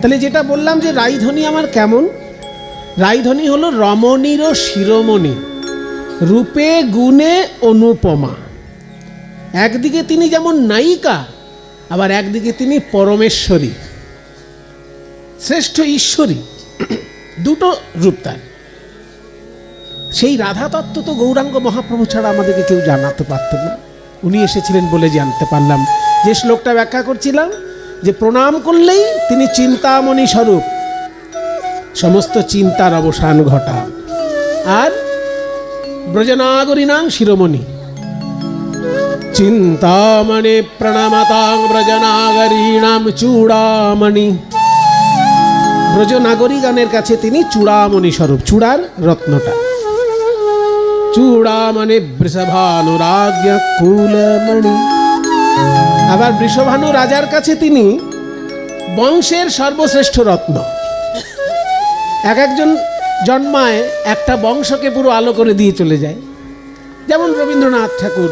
তাহলে যেটা বললাম যে রাইধনী আমার কেমন, রাইধনী হলো রমণীর শিরোমণি, রূপে গুণে অনুপমা। একদিকে তিনি যেমন নায়িকা, আবার একদিকে তিনি পরমেশ্বরী, শ্রেষ্ঠ ঈশ্বরী, দুটো রূপ তার। সেই রাধা তত্ত্ব তো গৌরাঙ্গ মহাপ্রভু ছাড়া আমাদেরকে কেউ জানাতে পারত না, উনি এসেছিলেন বলে জানতে পারলাম। যে শ্লোকটা ব্যাখ্যা করছিলাম যে প্রণাম করলেই তিনি চিন্তামণি স্বরূপ, সমস্ত চিন্তার অবসান ঘটান। আর ব্রজনাগরীণাং শিরোমণি, চিন্তামণি প্রণামতাং ব্রজনাগরীণাম চূড়ামণি। ব্রজনাগরীগণের কাছে তিনি চূড়ামণি স্বরূপ, চূড়ার রত্নটা। চূড়ামণি বৃষভানুরাজ্ঞ কুলমণি। আবার বৃষভানু রাজার কাছে তিনি বংশের সর্বশ্রেষ্ঠ রত্ন। এক একজন জন্মায় একটা বংশকে পুরো আলো করে দিয়ে চলে যায়। যেমন রবীন্দ্রনাথ ঠাকুর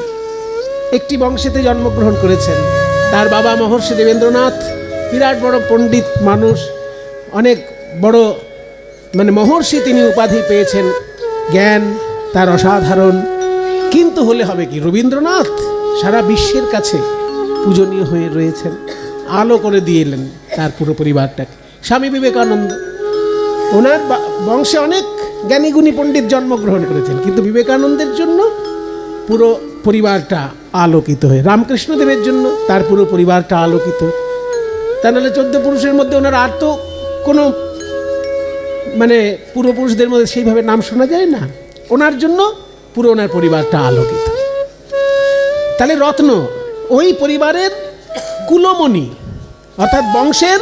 একটি বংশেতে জন্মগ্রহণ করেছেন, তার বাবা মহর্ষি দেবেন্দ্রনাথ বিরাট বড় পণ্ডিত মানুষ, অনেক বড় মহর্ষি তিনি উপাধি পেয়েছেন, জ্ঞান তার অসাধারণ। কিন্তু হলে হবে কি, রবীন্দ্রনাথ সারা বিশ্বের কাছে পূজনীয় হয়ে রয়েছেন, আলো করে দিয়ে এলেন তার পুরো পরিবারটাকে। স্বামী বিবেকানন্দ, ওনার বংশে অনেক জ্ঞানী গুণী পণ্ডিত জন্মগ্রহণ করেছেন, কিন্তু বিবেকানন্দের জন্য পুরো পরিবারটা আলোকিত হয়ে, রামকৃষ্ণদেবের জন্য তার পুরো পরিবারটা আলোকিত। তা নাহলে 14 পুরুষের মধ্যে ওনার আর তো কোনো পূর্বপুরুষদের মধ্যে সেইভাবে নাম শোনা যায় না, ওনার জন্য পুরো ওনার পরিবারটা আলোকিত। তাহলে রত্ন ওই পরিবারের কুলমণি, অর্থাৎ বংশের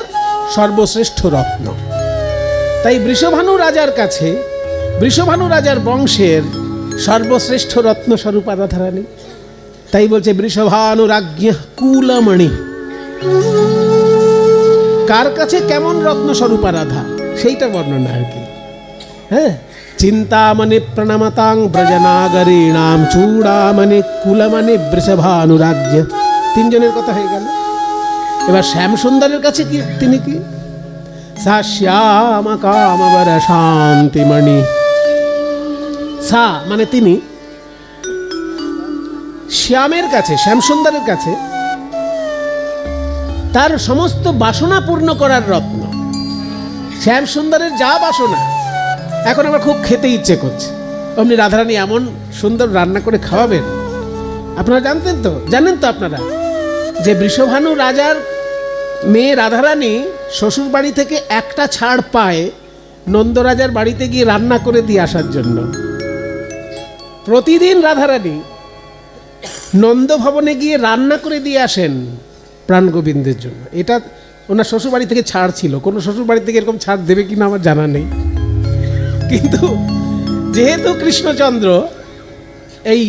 সর্বশ্রেষ্ঠ রত্ন। তাই বৃষভানু রাজার কাছে, বৃষভানু রাজার বংশের সর্বশ্রেষ্ঠ রত্ন স্বরূপা রাধারানী। তাই বলছে বৃষভানুরাজ্ঞ কুলমণি। কার কাছে কেমন রত্ন স্বরূপা রাধা সেইটা বর্ণনা আর কি। হ্যাঁ, চিন্তামণি প্রণামতাং ব্রজনাগরীণাম চূড়ামণি কুলমণি বৃষভানুরাজ্ঞ। তিনজনের কথা হয়ে গেল। এবার শ্যাম সুন্দরের কাছে কি, তিনি কি? সা শ্যাম কামবর শান্তিমণি। সা মানে তিনি, শ্যামের কাছে, শ্যাম সুন্দরের কাছে তার সমস্ত বাসনা পূর্ণ করার রত্ন। শ্যাম সুন্দরের যা বাসনা, এখন আমার খুব খেতে ইচ্ছে করছে, অমনি রাধারানী এমন সুন্দর রান্না করে খাওয়াবেন। আপনারা জানতেন তো, জানেন তো আপনারা যে বৃষভানু রাজার মেয়ে রাধারানী শ্বশুর বাড়ি থেকে একটা ছাড় পায় নন্দরাজার বাড়িতে গিয়ে রান্না করে দিয়ে আসার জন্য। প্রতিদিন রাধারানী নন্দ ভবনে গিয়ে রান্না করে দিয়ে আসেন প্রাণ গোবিন্দের জন্য। এটা ওনার শ্বশুর বাড়ি থেকে ছাড় ছিল, কোনো শ্বশুর বাড়ি থেকে এরকম ছাড় দেবে কিনা আমার জানা নেই। কিন্তু যেহেতু কৃষ্ণচন্দ্র এই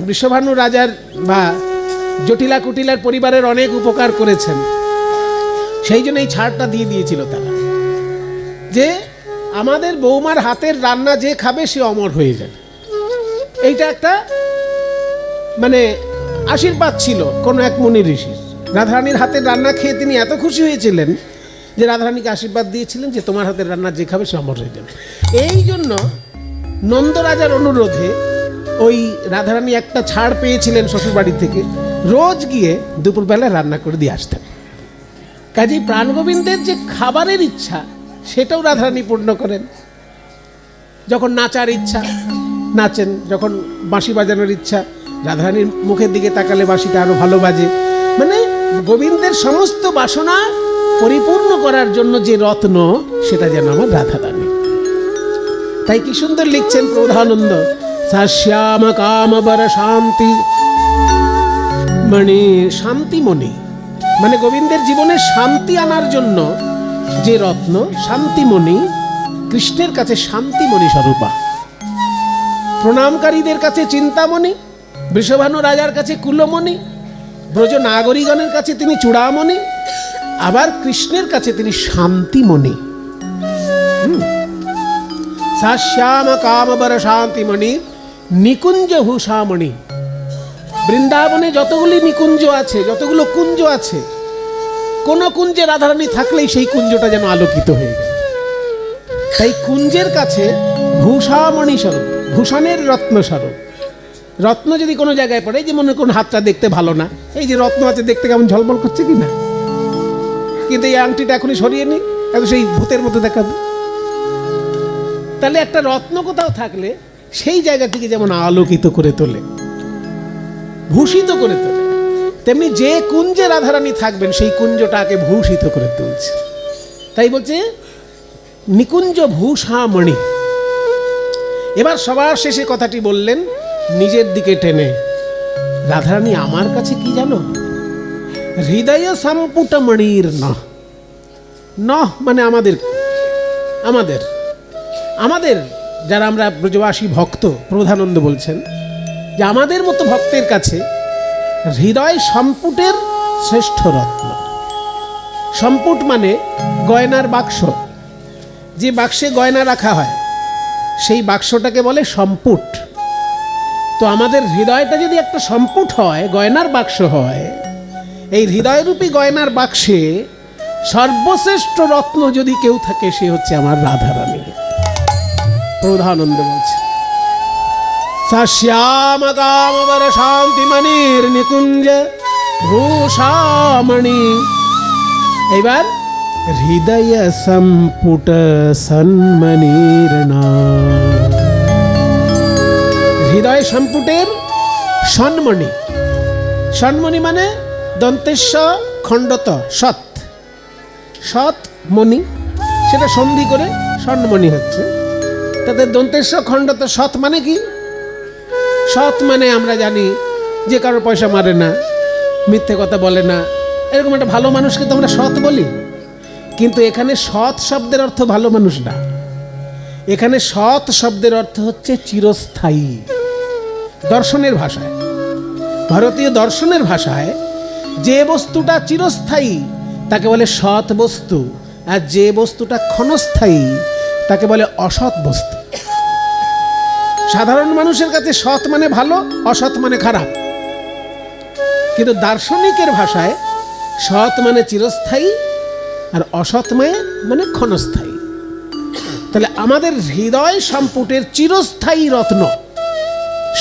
বৃষভানু রাজার বা জটিলা কুটিলার পরিবারের অনেক উপকার করেছেন, সেই জন্য এই ছাড়টা দিয়ে দিয়েছিল তারা, যে আমাদের বৌমার হাতের রান্না যে খাবে সে অমর হয়ে যাবে। এইটা একটা আশীর্বাদ ছিল কোন এক মুনি ঋষির। রাধারানীর হাতের রান্না খেয়ে তিনি এত খুশি হয়েছিলেন যে রাধারানীকে আশীর্বাদ দিয়েছিলেন যে তোমার হাতের রান্না যে খাবে সে অমর হয়ে যাবে। এই জন্য নন্দরাজার অনুরোধে ওই রাধারানী একটা ছাড় পেয়েছিলেন শ্বশুর বাড়ি থেকে, রোজ গিয়ে দুপুরবেলা রান্না করে দিয়ে আসতেন। কাজেই প্রাণগোবিন্দের যে খাবারের ইচ্ছা সেটাও রাধারানী পূর্ণ করেন। যখন নাচার ইচ্ছা নাচেন, যখন বাঁশি বাজানোর ইচ্ছা রাধারানীর মুখের দিকে তাকালে বাঁশিটা আরো ভালো বাজে। গোবিন্দের সমস্ত বাসনা পরিপূর্ণ করার জন্য যে রত্ন, সেটা যেন আমার রাধারানী। তাই কি সুন্দর লিখছেন প্রধানন্দ, সা শ্যাম কামবর শান্তি শান্তিমণি, গোবিন্দের জীবনে শান্তি আনার জন্য যে রত্ন, শান্তিমণি। কৃষ্ণের কাছে শান্তিমণি স্বরূপা, প্রণামকারীদের কাছে চিন্তামণি, বৃষভানু রাজার কাছে কুলমণি, ব্রজ নাগরীগণের কাছে তিনি চূড়ামণি, আবার কৃষ্ণের কাছে তিনি শান্তিমণি। সা শ্যাম কামবর শান্তিমণি নিকুঞ্জ ভূষামণি। বৃন্দাবনে যতগুলি নিকুঞ্জ আছে, যতগুলো কুঞ্জ আছে, কোন কুঞ্জে রাধারানী থাকলেই সেই কুঞ্জটা যেন আলোকিত হয়ে গেল। তাই কুঞ্জের কাছে ভূষামণি স্বরূপ, ভূষণের রত্ন স্বরূপ। রত্ন যদি কোনো জায়গায় পড়ে, যে মনে করুন হাতটা দেখতে ভালো না, এই যে রত্ন আছে দেখতে কেমন ঝলমল করছে কি না, কিন্তু এই আংটিটা এখনই সরিয়ে নি, এত সেই ভূতের মতো দেখাবে। তাহলে একটা রত্ন কোথাও থাকলে সেই জায়গাটিকে যেমন আলোকিত করে তোলে, ভূষিত করে তোলে, তেমনি যে কুঞ্জে রাধারানী থাকবেন সেই কুঞ্জটাকে ভূষিত করে তুলছে। তাই বলছে নিকুঞ্জ ভূষামণি। এবার সবার শেষে কথাটি বললেন নিজের দিকে টেনে, রাধারানী আমার কাছে কি জানো, হৃদয় সম্পুটমণির নহ। নহ মানে আমাদের আমাদের আমাদের যারা আমরা ব্রজবাসী ভক্ত, প্রধানন্দ বলছেন যে আমাদের মতো ভক্তের কাছে হৃদয় সম্পুটের শ্রেষ্ঠ রত্ন। সম্পুট মানে গয়নার বাক্স, যে বাক্সে গয়না রাখা হয় সেই বাক্সটাকে বলে সম্পুট। তো আমাদের হৃদয়টা যদি একটা সম্পুট হয়, গয়নার বাক্স হয়, এই হৃদয়রূপী গয়নার বাক্সে সর্বশ্রেষ্ঠ রত্ন যদি কেউ থাকে সে হচ্ছে আমার রাধারানী। প্রধানন্দ বলছে সা শ্যাম কামবর শান্তিমণির নিকুঞ্জ ভূষামণি। এবার হৃদয় সম্পুট সন্মণির নাম। হৃদয় সম্পুটের সন্মণি। সন্মণি মানে দন্তেশ্ব খণ্ডত সৎ, সৎ মণি, সেটা সন্ধি করে স্বর্ণমণি হচ্ছে। তাতে দন্তেশ্ব খণ্ডত সৎ মানে কি? সৎ মানে আমরা জানি যে কারোর পয়সা মারে না, মিথ্যে কথা বলে না, এরকম একটা ভালো মানুষকে তো আমরা সৎ বলি। কিন্তু এখানে সৎ শব্দের অর্থ ভালো মানুষ না, এখানে সৎ শব্দের অর্থ হচ্ছে চিরস্থায়ী। দর্শনের ভাষায়, ভারতীয় দর্শনের ভাষায় যে বস্তুটা চিরস্থায়ী তাকে বলে সৎ বস্তু, আর যে বস্তুটা ক্ষণস্থায়ী তাকে বলে অসৎ বস্তু। সাধারণ মানুষের কাছে সৎ মানে ভালো, অসৎ মানে খারাপ, কিন্তু দার্শনিকের ভাষায় সৎ মানে চিরস্থায়ী আর অসৎ মানে ক্ষণস্থায়ী। তাহলে আমাদের হৃদয় সম্পুটের চিরস্থায়ী রত্ন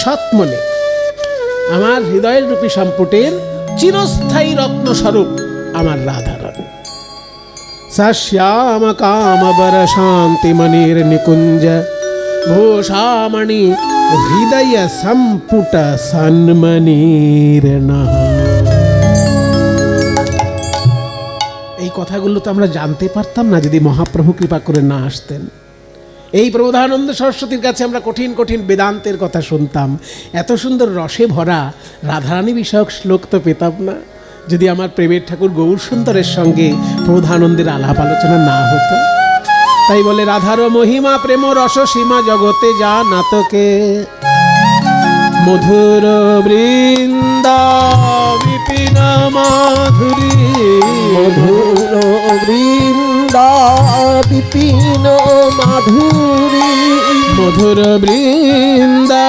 সৎ মনে, আমার হৃদয়ের রূপী সম্পুটের চিরস্থায়ী রত্ন স্বরূপ আমার রাধারানী। সা শ্যাম কামবর শান্তিমণির নিকুঞ্জ ভূষামণি হৃদয় সম্পুট সন্মণির নাম। এই কথাগুলো তো আমরা জানতে পারতাম না যদি মহাপ্রভু কৃপা করে না আসতেন। এই প্রবোধানন্দ সরস্বতীর কাছে আমরা কঠিন কঠিন বেদান্তের কথা শুনতাম, এত সুন্দর রসে ভরা রাধারানী বিষয়ক শ্লোক তো পেতাম না যদি আমার প্রেমের ঠাকুর গৌর সুন্দরের সঙ্গে প্রবোধানন্দের আলাপ আলোচনা না হতো। তাই বলে রাধার মহিমা প্রেম রস সীমা জগতে যা নাতকে, মধুর বৃন্দা বিপিন মাধুরী, মধুর বৃন্দা বিপিন মাধুরী, মধুর বৃন্দা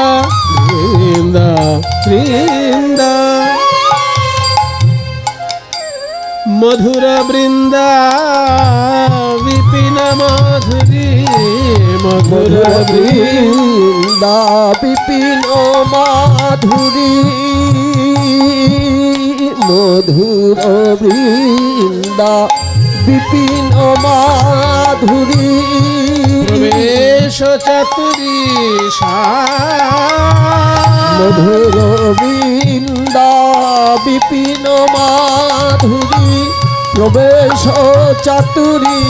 বৃন্দা বৃন্দা, মধুর বৃন্দা বিপিন মাধুরী, মধুর বৃন্দা বিপিন মাধুরী, মধুর বৃন্দা বিপিন মাধুরী, প্রবেশ চাতুরী মধুর বৃন্দা বিপিন মাধুরী, প্রবেশ চাতুরী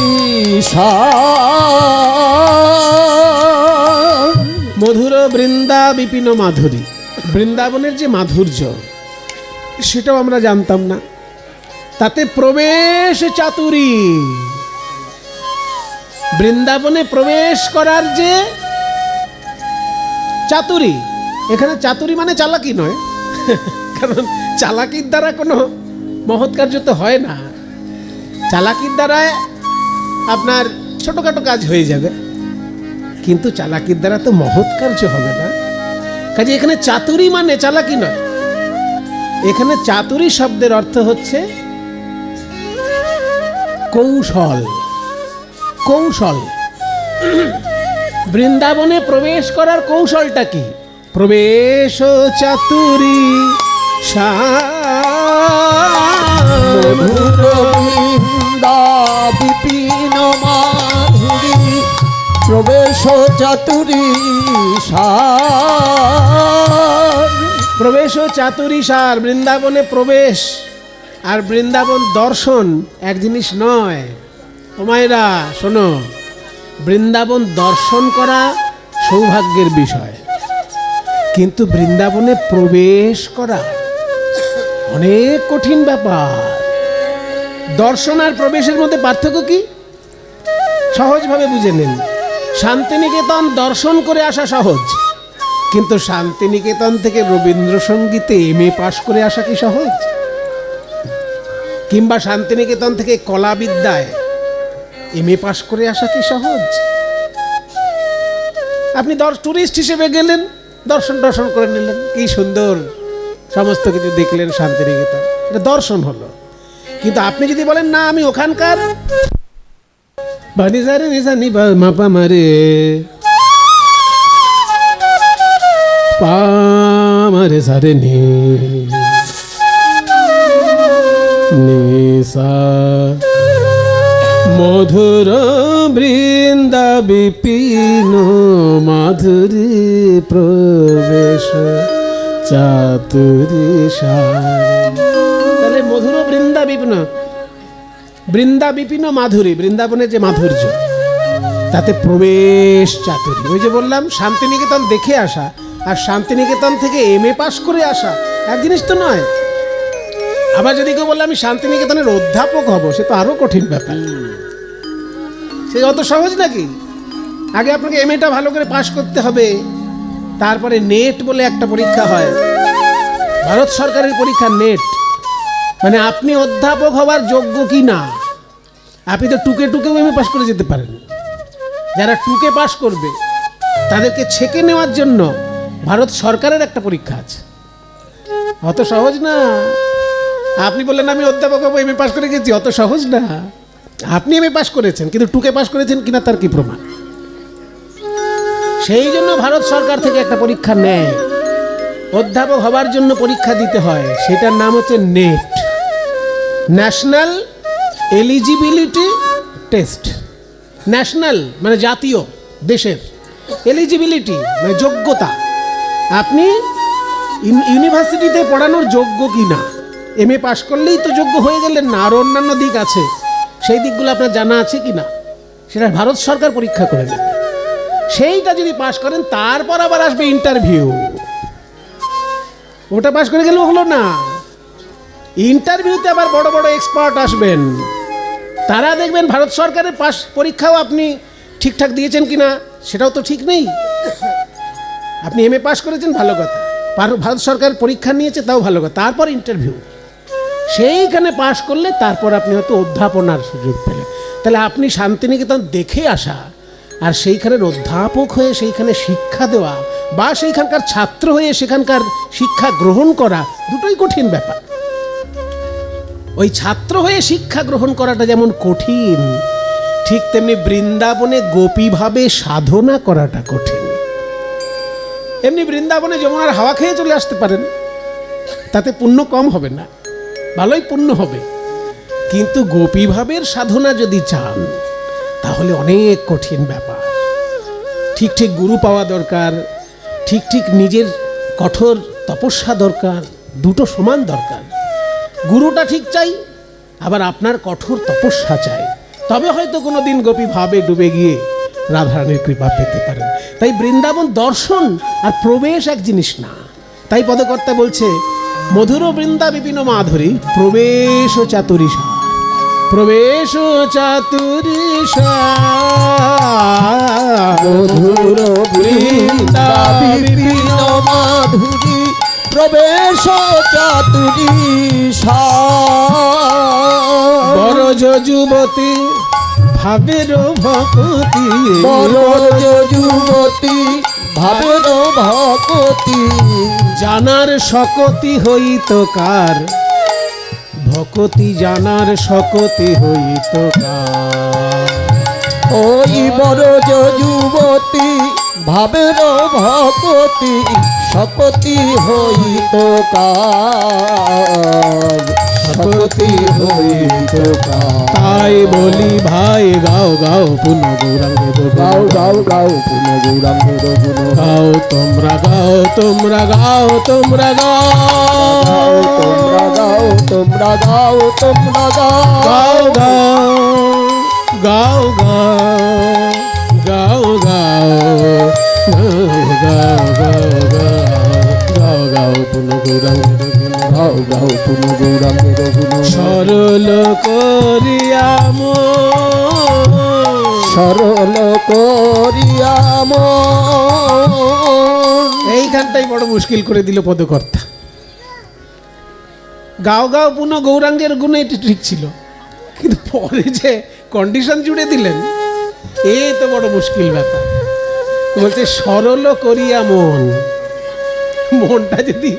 মধুর বৃন্দা বিপিন মাধুরী। বৃন্দাবনের যে মাধুর্য সেটাও আমরা জানতাম না, তাতে প্রবেশ চাতুরী, বৃন্দাবনে প্রবেশ করার যে চাতুরী, এখানে চাতুরী মানে চালাকি নয়, কারণ চালাকির দ্বারা কোনো মহৎ কার্য তো হয় না। চালাকির দ্বারায় আপনার ছোটখাটো কাজ হয়ে যাবে, কিন্তু চালাকির দ্বারা তো মহৎ কার্য হবে না। কাজে এখানে চাতুরী মানে চালাকি নয়, এখানে চাতুরী শব্দের অর্থ হচ্ছে কৌশল। কৌশল, বৃন্দাবনে প্রবেশ করার কৌশলটা কি? প্রবেশ চাতুরী বৃন্দা বিপিন মাধুরী প্রবেশ চাতুরী সার। প্রবেশ চাতুরী সার, বৃন্দাবনে প্রবেশ আর বৃন্দাবন দর্শন এক জিনিস নয়। ও মায়েরা শোনো, বৃন্দাবন দর্শন করা সৌভাগ্যের বিষয়, কিন্তু বৃন্দাবনে প্রবেশ করা অনেক কঠিন ব্যাপার। দর্শন আর প্রবেশের মধ্যে পার্থক্য কি? সহজভাবে বুঝে নিন। শান্তিনিকেতন দর্শন করে আসা সহজ, কিন্তু শান্তিনিকেতন থেকে রবীন্দ্রসঙ্গীতে MA পাশ করে আসা কি সহজ? কিংবা শান্তিনিকেতন থেকে কলাবিদ্যায় MA পাশ করে আসা কি সহজ? আপনি টুরিস্ট হিসেবে গেলেন, দর্শন করে নিলেন, কি সুন্দর সমস্ত কিছু দেখলেন শান্তিনিকেতন, এটা দর্শন হলো। কিন্তু আপনি যদি বলেন না আমি ওখানকার বানিজারে নিজানি মাপা মারে পা মারে সারে নিসা মধুর বৃন্দা বিপিন মাধুরী প্রবেশ চাতুরী সার। তাহলে মধুর বৃন্দা বিপিন মাধুরী, বৃন্দাবনের যে মাধুর্য, তাতে প্রবেশ চাতুরী। ওই যে বললাম শান্তিনিকেতন দেখে আসা আর শান্তিনিকেতন থেকে MA পাশ করে আসা এক জিনিস তো নয়। আবার যদি কেউ বললে আমি শান্তিনিকেতনের অধ্যাপক হব, সে তো আরো কঠিন ব্যাপার। সে অত সহজ নাকি? আগে আপনাকে MAটা ভালো করে পাশ করতে হবে, তারপরে নেট বলে একটা পরীক্ষা হয়, ভারত সরকারের পরীক্ষা নেট। মানে আপনি অধ্যাপক হওয়ার যোগ্য কি না। আপনি তো টুকে MA পাশ করে যেতে পারেন। যারা টুকে পাশ করবে তাদেরকে ছেকে নেওয়ার জন্য ভারত সরকারের একটা পরীক্ষা আছে। অত সহজ না। আপনি বললেন আমি অধ্যাপক হবো, MA পাশ করে গেছি, অত সহজ না। আপনি MA পাশ করেছেন, কিন্তু টুকে পাশ করেছেন কিনা তার কি প্রমাণ? সেই জন্য ভারত সরকার থেকে একটা পরীক্ষা নেয়, অধ্যাপক হবার জন্য পরীক্ষা দিতে হয়, সেটার নাম হচ্ছে net, national eligibility test. National মানে জাতীয়, দেশের, এলিজিবিলিটি মানে যোগ্যতা, আপনি ইউনিভার্সিটিতে পড়ানোর যোগ্য কি না। MA পাশ করলেই তো যোগ্য হয়ে গেলেন না, আরও অন্যান্য দিক আছে, সেই দিকগুলো আপনার জানা আছে কি না সেটা ভারত সরকার পরীক্ষা করে নেবে। সেইটা যদি পাশ করেন তারপর আবার আসবে ইন্টারভিউ। ওটা পাশ করে গেলেও হলো না, ইন্টারভিউতে আবার বড় বড় এক্সপার্ট আসবেন, তারা দেখবেন ভারত সরকারের পাশ পরীক্ষাও আপনি ঠিকঠাক দিয়েছেন কিনা সেটাও তো ঠিক নেই। আপনি MA পাশ করেছেন ভালো কথা, ভারত সরকার পরীক্ষা নিয়েছে তাও ভালো কথা, তারপর ইন্টারভিউ, সেইখানে পাশ করলে তারপর আপনি হয়তো অধ্যাপনার সুযোগ পেলেন। তাহলে আপনি শান্তিনিকেতন দেখে আসা আর সেইখানের অধ্যাপক হয়ে সেইখানে শিক্ষা দেওয়া বা সেইখানকার ছাত্র হয়ে সেখানকার শিক্ষা গ্রহণ করা দুটোই কঠিন ব্যাপার। ওই ছাত্র হয়ে শিক্ষা গ্রহণ করাটা যেমন কঠিন, ঠিক তেমনি বৃন্দাবনে গোপীভাবে সাধনা করাটা কঠিন। এমনি বৃন্দাবনে যমুনার হাওয়া খেয়ে চলে আসতে পারেন, তাতে পুণ্য কম হবে না, ভালোই পুণ্য হবে। কিন্তু গোপীভাবের সাধনা যদি চান তাহলে অনেক কঠিন ব্যাপার। ঠিক ঠিক গুরু পাওয়া দরকার, ঠিক ঠিক নিজের কঠোর তপস্যা দরকার, দুটো সমান দরকার। গুরুটা ঠিক চাই, আবার আপনার কঠোর তপস্যা চাই, তবে হয়তো কোনো দিন গোপী ভাবে ডুবে গিয়ে রাধারানীর কৃপা পেতে পারেন। তাই বৃন্দাবন দর্শন আর প্রবেশ এক জিনিস না। তাই পদকর্তা বলছে মধুর বৃন্দা বিপিন মাধুরী প্রবেশ চাতুরী সার, প্রবেশ চাতুরী সার। মধুর বৃন্দা বিপিন মাধুরী প্রবেশ চাতুরী সার। বরজ যুবতী ভাবের ভকতি, বরজ যুবতী ভাবের ভকতি, জানার শকতি হইত কার ভক্তি শকতি জানার শকতি হইত কার। ওই বড় যুবতী ভাবের ভকতি শকতি হইত কার, শকতি হইত কার। তাই বলি ভাই গাও গাও পুনঃ গৌরাঙ্গের গুণ। গাও গাও গাও পুনঃ গৌরাঙ্গের গুণ। গাও তোমরা গাও তোমরা গাও তোমরা গাও তোমরা গাও তোমরা গাও তোমরা গাও গাও। গাও গাও গাও গাও গাও গাও গাও পুনঃ গৌরাঙ্গের গুণ। গাও গাও পুনঃ গৌরাঙ্গের গুণ। সরল করিয়া সরল করিয়া মন। এইখানটাই বড় মুশকিল করে দিল পদকর্তা। গাও গাও পুনঃ গৌরাঙ্গের গুণ, এটি ঠিক ছিল, কিন্তু পরে যে কন্ডিশন জুড়ে দিলেন, এই তো বড় মুশকিল ব্যাপার। বলছে সরল করিয়া মন। মনটা যদি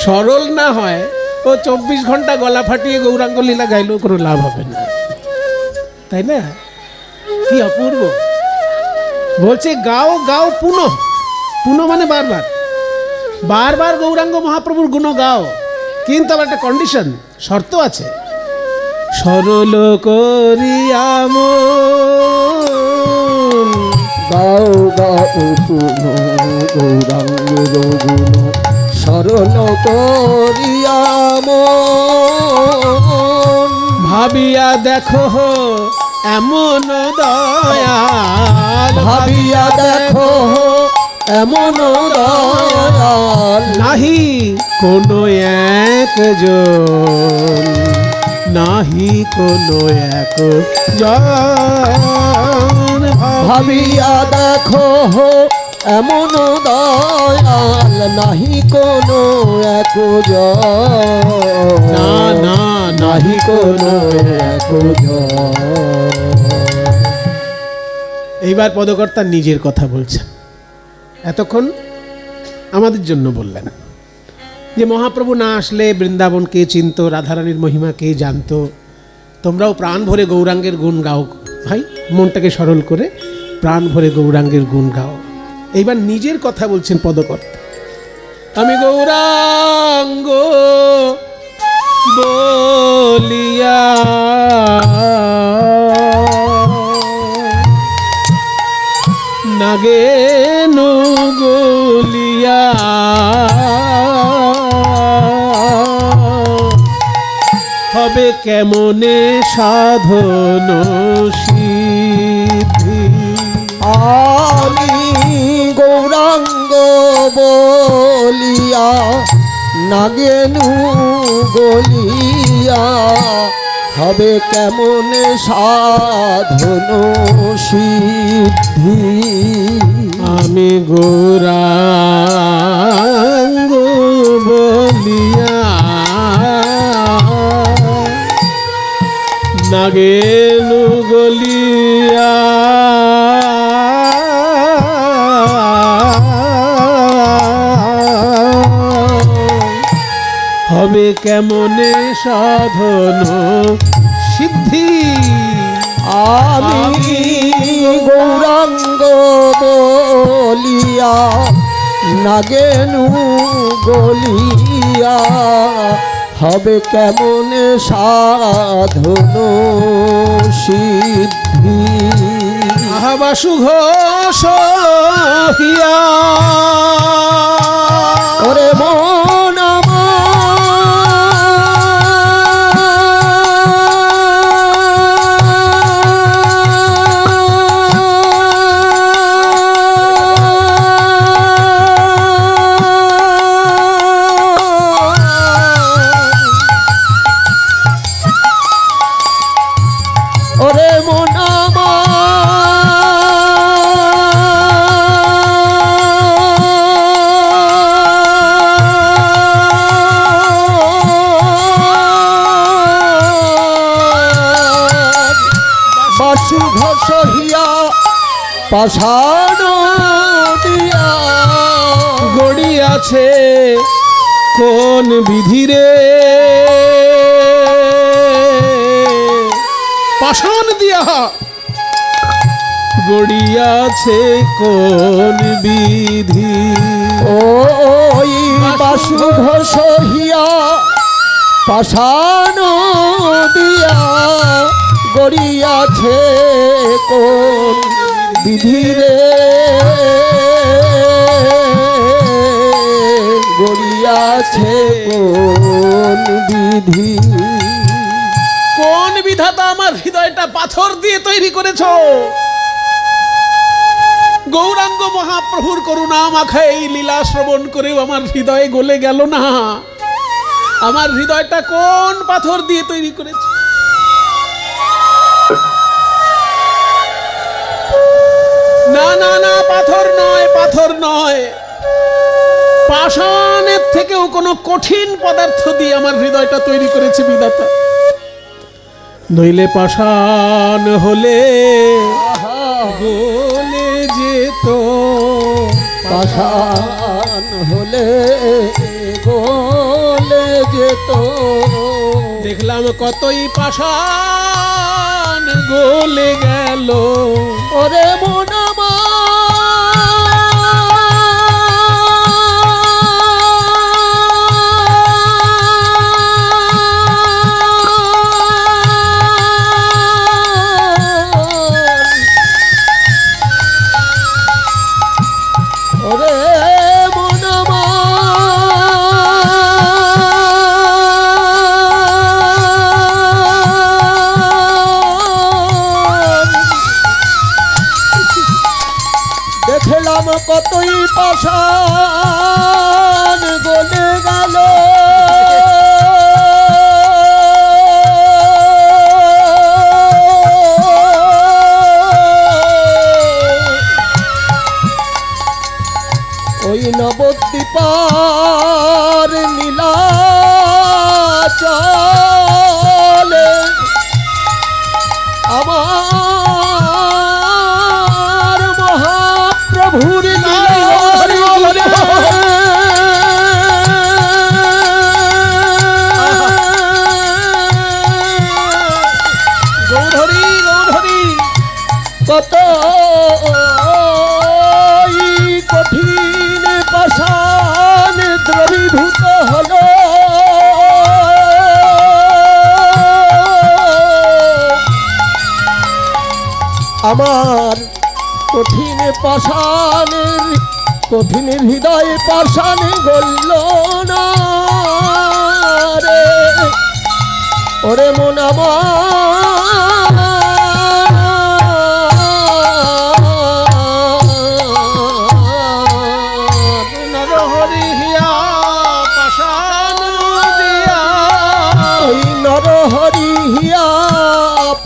সরল না হয়, ও 24 ঘন্টা গলা ফাটিয়ে গৌরাঙ্গ লীলা গাইলেও কোনো লাভ হবে না, তাই না? কি অপূর্ব। বলছে গাও গাও পুনঃ, পুনঃ মানে বারবার বারবার গৌরাঙ্গ মহাপ্রভুর গুণ গাও, কিন্তু আবার একটা কন্ডিশন, শর্ত আছে। সরল করিয়া মন। গাও গাও পুনঃ গৌরাঙ্গের গুণ। সরল করিয়া মন। ভাবিয়া দেখো এমন দয়াল, ভাবিয়া দেখো এমন দয়াল। নাহি কোনো একজন, নাহি কোনো একজন। ভাবিয়া দেখো এমন দয়াল। নাহি কোনো একজন, না না নাহি কোনো একজন। এইবার পদকর্তা নিজের কথা বলছেন। এতক্ষণ আমাদের জন্য বললেন যে মহাপ্রভু না আসলে বৃন্দাবন কে চিনত, রাধারানীর মহিমা কে জানতো। তোমরাও প্রাণ ভরে গৌরাঙ্গের গুণ গাও ভাই, মনটাকে সরল করে প্রাণ ভরে গৌরাঙ্গের গুণ গাও। এইবার নিজের কথা বলছেন পদকর্তা। আমি গৌরাঙ্গ বলিয়া নাগেন গলিয়া, হবে কেমনে সাধন সিদ্ধি। আমি গৌরাঙ্গ বলিয়া নাগেনু গলিয়া, হবে কেমন সাধন সিদ্ধি। আমি গৌরাঙ্গ বলিয়া নাগেনু গলিয়া, হবে কেমনে সাধন সিদ্ধি। আমি গৌরাঙ্গ বলিয়া নাগেনু গলিয়া, হবে কেমন সাধন সিদ্ধি। আহাবাসু ঘোষ হিয়া ওরে মন ওরে মন বাসু ঘোষ হিয়া পাষাণ দিয়া, গড়িয়াছে কোন বিধিরে পাষাণ দিয়া গড়িয়াছে কোন বিধি। ওই বাসু ঘোষ হিয়া পাষাণ দিয়া গড়িয়াছে কোন বিধি রে, গড়িয়াছে কোন বিধি। কোন বিধাতা আমার হৃদয়টা পাথর দিয়ে তৈরি করেছ? গৌরাঙ্গ মহাপ্রভুর করুণা মাখা এই লীলা শ্রবণ করেও আমার হৃদয়ে গলে গেল না। আমার হৃদয়টা কোন পাথর দিয়ে তৈরি করেছ? না না না, পাথর নয়, পাথর নয়, পাষাণের থেকেও কোনো কঠিন পদার্থ দিয়ে আমার হৃদয়টা তৈরি করেছে বিধাতা। নইলে পাষাণ হলে গলে যেত, পাষাণ হলে গলে যেত। দেখলাম কতই পাষাণ গলে গেল। ওরে মন আমার দেখলাম কতই পাষাণ গলে গেল। ওই নবদ্বীপার নীলাচলে আমার মহাপ্রভুর গৌরহরি গৌরহরি, কত কঠিন পাষাণ দ্রবীভূত হলো। আমার কঠিন পাষাণের কঠিন হৃদয় পাষাণে গলল না রে। ওরে মন আমার নরহরি হিয়া পাষাণ দিয়া, ওই নরহরি হিয়া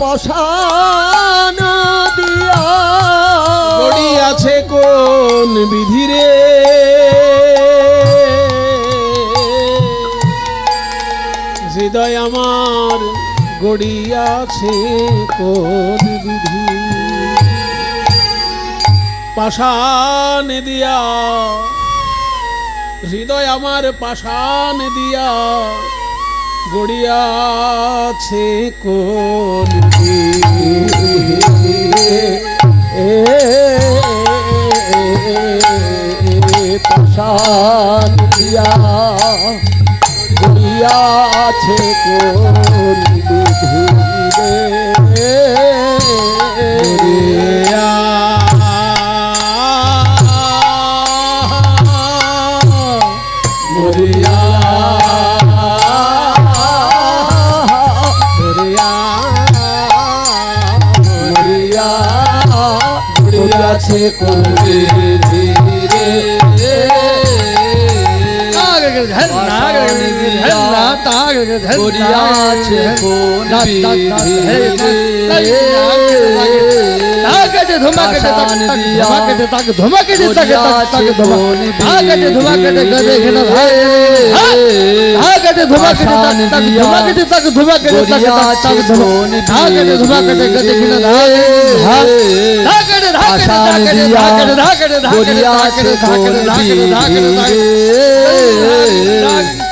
পাষাণ দিয়া গড়িয়াছে কোন বিধি রে। হৃদয় আমার গড়িয়াছে কোন বিধি। পাষাণ দিয়া হৃদয় আমার পাষাণ দিয়া গড়িয়াছে কোন বিধি। পাষাণ দিয়া গড়িয়াছে কোন বিধি রে। মরিয়া মরিয়া গড়িয়াছে কোন বিধি রে। গড়িয়াছে কোন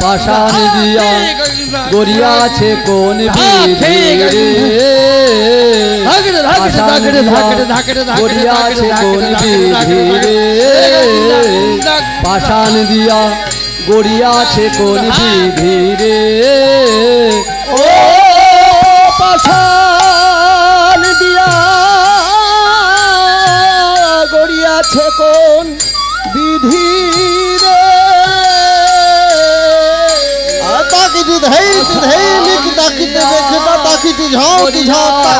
পাষাণ দিয়া গড়িয়াছে কোন বিধি রে গড়িয়াছে কোন বিধি রে পাষাণ দিয়া গড়িয়াছে কোন বিধি রে ও পাষাণ দিয়া গড়িয়াছে কোন বিধি রে ताकिति धई धई लिख ताकिति देखता ताकिति झांति झांता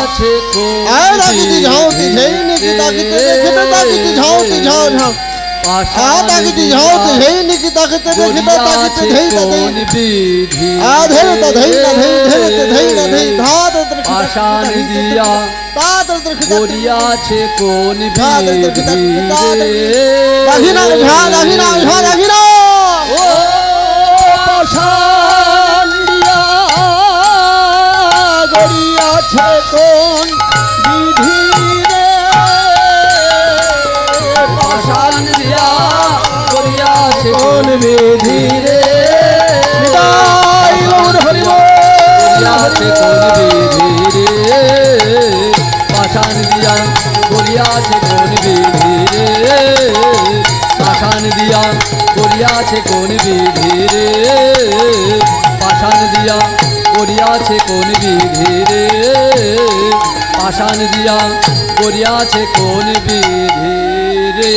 आ ताकिति झांति धई लिख ताकिति देखता ताकिति झांति झां झां आ ताकिति झांति धई लिख ताकिति देखता ताकिति धई धई आ धई त धई न धई धई त धई न धई धात पाषाण दिया तात গড়িয়াছে কোন বিধি রে दाहिना झा दाहिना झा दाहिना ও পাষাণ দিয়া গড়িয়াছে কোন বিধি রে পাষাণ দিয়া গড়িয়াছে কোন বিধি রে নিতাই গৌর হরি বল। গড়িয়াছে কোন বিধি রে পাষাণ দিয়া গড়িয়াছে কোন বিধি রে পাষাণ দিয়া গড়িয়াছে কোন বিধি রে পাষাণ দিয়া গড়িয়াছে কোন বিধি রে পাষাণ দিয়া গড়িয়াছে কোন বিধি রে